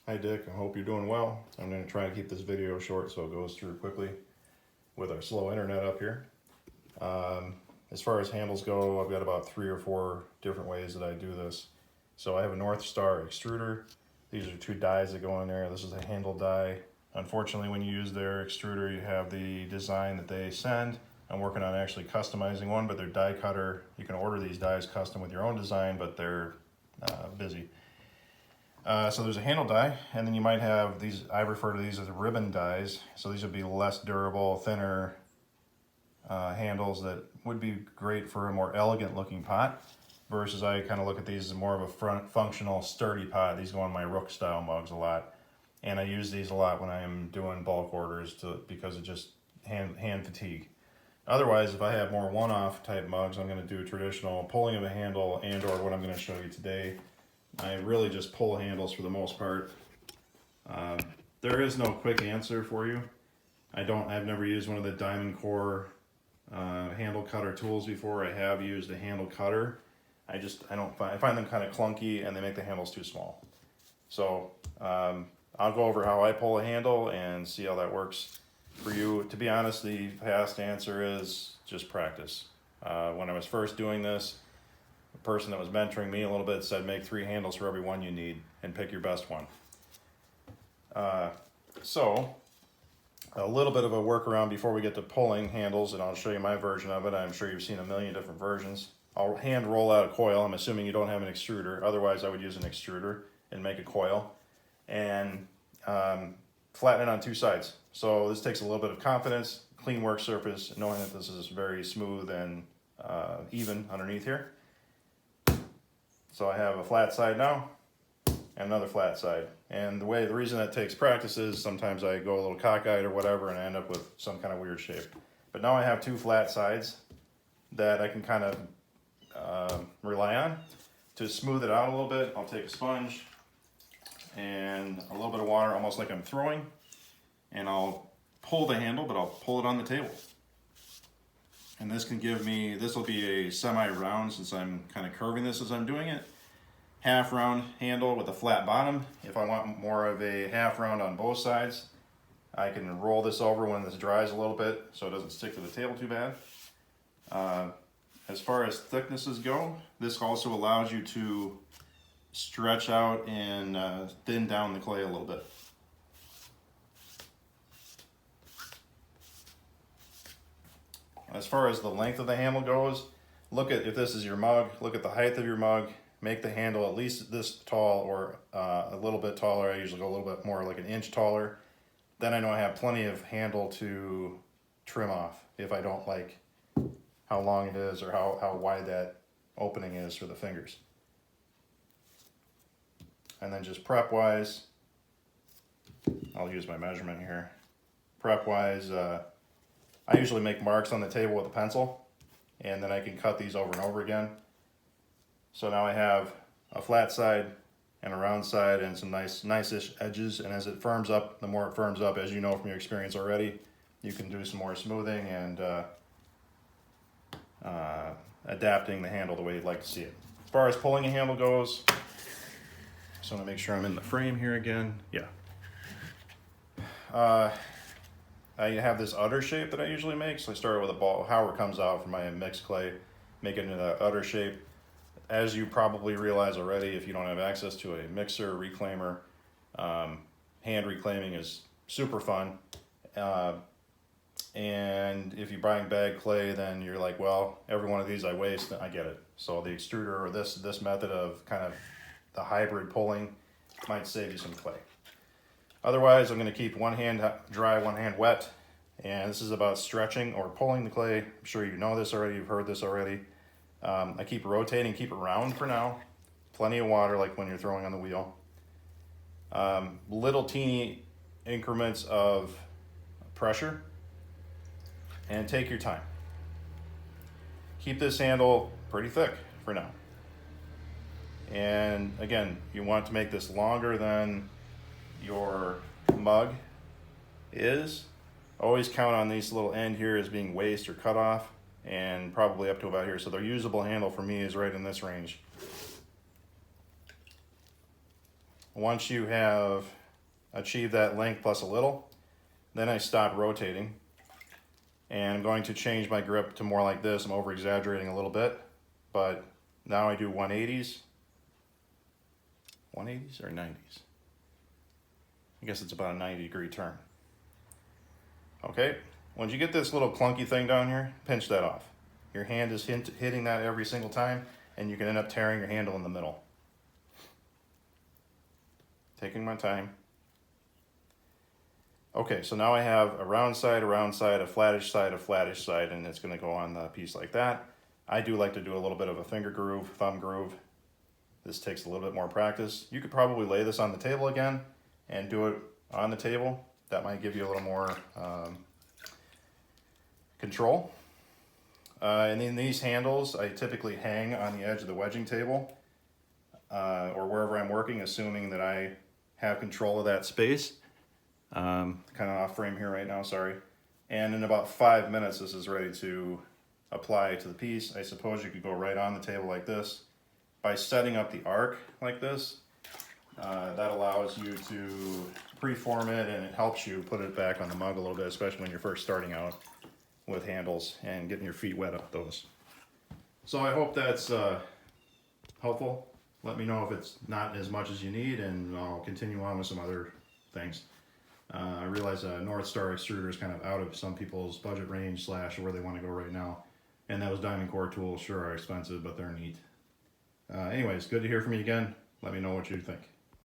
Hi Dick, I hope you're doing well. I'm going to try to keep this video short so it goes through quickly with our slow internet up here. As far as handles go, I've got about 3 or 4 different ways that I do this. So I have a North Star extruder. These are 2 dies that go in there. This is a handle die. Unfortunately, when you use their extruder, you have the design that they send. I'm working on actually customizing one, but their die cutter, you can order these dies custom with your own design, but they're busy. So there's a handle die, and then you might have these, I refer to these as ribbon dies. So these would be less durable, thinner handles that would be great for a more elegant looking pot, versus I kind of look at these as more of a functional, sturdy pot. These go on my Rook style mugs a lot, and I use these a lot when I am doing bulk orders because of just hand fatigue. Otherwise, if I have more one-off type mugs, I'm going to do traditional pulling of a handle, and or what I'm going to show you today. I really just pull handles for the most part. There is no quick answer for you. I've never used one of the Diamond Core handle cutter tools before. I have used a handle cutter. I find them kind of clunky and they make the handles too small. So I'll go over how I pull a handle and see how that works for you. To be honest, the fast answer is just practice. When I was first doing this, the person that was mentoring me a little bit said make 3 handles for every one you need and pick your best one. So a little bit of a workaround before we get to pulling handles, and I'll show you my version of it. I'm sure you've seen a million different versions. I'll hand roll out a coil. I'm assuming you don't have an extruder. Otherwise, I would use an extruder and make a coil and flatten it on 2 sides. So this takes a little bit of confidence, clean work surface, knowing that this is very smooth and even underneath here. So I have a flat side now and another flat side. And the reason that takes practice is sometimes I go a little cockeyed or whatever and I end up with some kind of weird shape. But now I have 2 flat sides that I can kind of rely on. To smooth it out a little bit, I'll take a sponge and a little bit of water, almost like I'm throwing, and I'll pull the handle, but I'll pull it on the table. And this will be a semi-round, since I'm kind of curving this as I'm doing it. Half round handle with a flat bottom. If I want more of a half round on both sides, I can roll this over when this dries a little bit so it doesn't stick to the table too bad. As far as thicknesses go, this also allows you to stretch out and thin down the clay a little bit. As far as the length of the handle goes, if this is your mug, look at the height of your mug, make the handle at least this tall or a little bit taller. I usually go a little bit more, like an inch taller. Then I know I have plenty of handle to trim off if I don't like how long it is or how wide that opening is for the fingers. And then just prep wise, I'll use my measurement here. Prep wise, I usually make marks on the table with a pencil, and then I can cut these over and over again. So now I have a flat side and a round side and some nice-ish edges, and as it firms up, the more it firms up, as you know from your experience already, you can do some more smoothing and adapting the handle the way you'd like to see it. As far as pulling a handle goes, just want to make sure I'm in the frame here again. Yeah. I have this udder shape that I usually make. So I start with a ball, however it comes out from my mixed clay, make it into that udder shape. As you probably realize already, if you don't have access to a mixer or reclaimer, hand reclaiming is super fun. And if you're buying bag clay, then you're like, well, every one of these I waste. I get it. So the extruder or this method of kind of the hybrid pulling might save you some clay. Otherwise, I'm going to keep one hand dry, one hand wet, and this is about stretching or pulling the clay. I'm sure you know this already, you've heard this already. I keep rotating, keep it round for now. Plenty of water, like when you're throwing on the wheel. Little teeny increments of pressure, and take your time. Keep this handle pretty thick for now. And again, you want to make this longer than your mug is. Always count on this little end here as being waste or cut off, and probably up to about here. So the usable handle for me is right in this range. Once you have achieve that length plus a little. Then I stop rotating, and I'm going to change my grip to more like this. I'm over exaggerating a little bit, but now I do 180s. 180s or 90s? I guess it's about a 90-degree turn. Okay, once you get this little clunky thing down here, pinch that off. Your hand is hitting that every single time, and you can end up tearing your handle in the middle. Taking my time. Okay, so now I have a round side, a flattish side, and it's going to go on the piece like that. I do like to do a little bit of a finger groove, thumb groove. This takes a little bit more practice. You could probably lay this on the table again and do it on the table. That might give you a little more control. And in these handles, I typically hang on the edge of the wedging table or wherever I'm working, assuming that I have control of that space. Kind of off frame here right now, sorry. And in about 5 minutes, this is ready to apply to the piece. I suppose you could go right on the table like this. By setting up the arc like this, that allows you to preform it, and it helps you put it back on the mug a little bit, especially when you're first starting out with handles and getting your feet wet up those. So I hope that's helpful. Let me know if it's not as much as you need, and I'll continue on with some other things. I realize North Star extruder is kind of out of some people's budget range / where they want to go right now. And those diamond core tools sure are expensive, but they're neat. Anyways, good to hear from you again. Let me know what you think.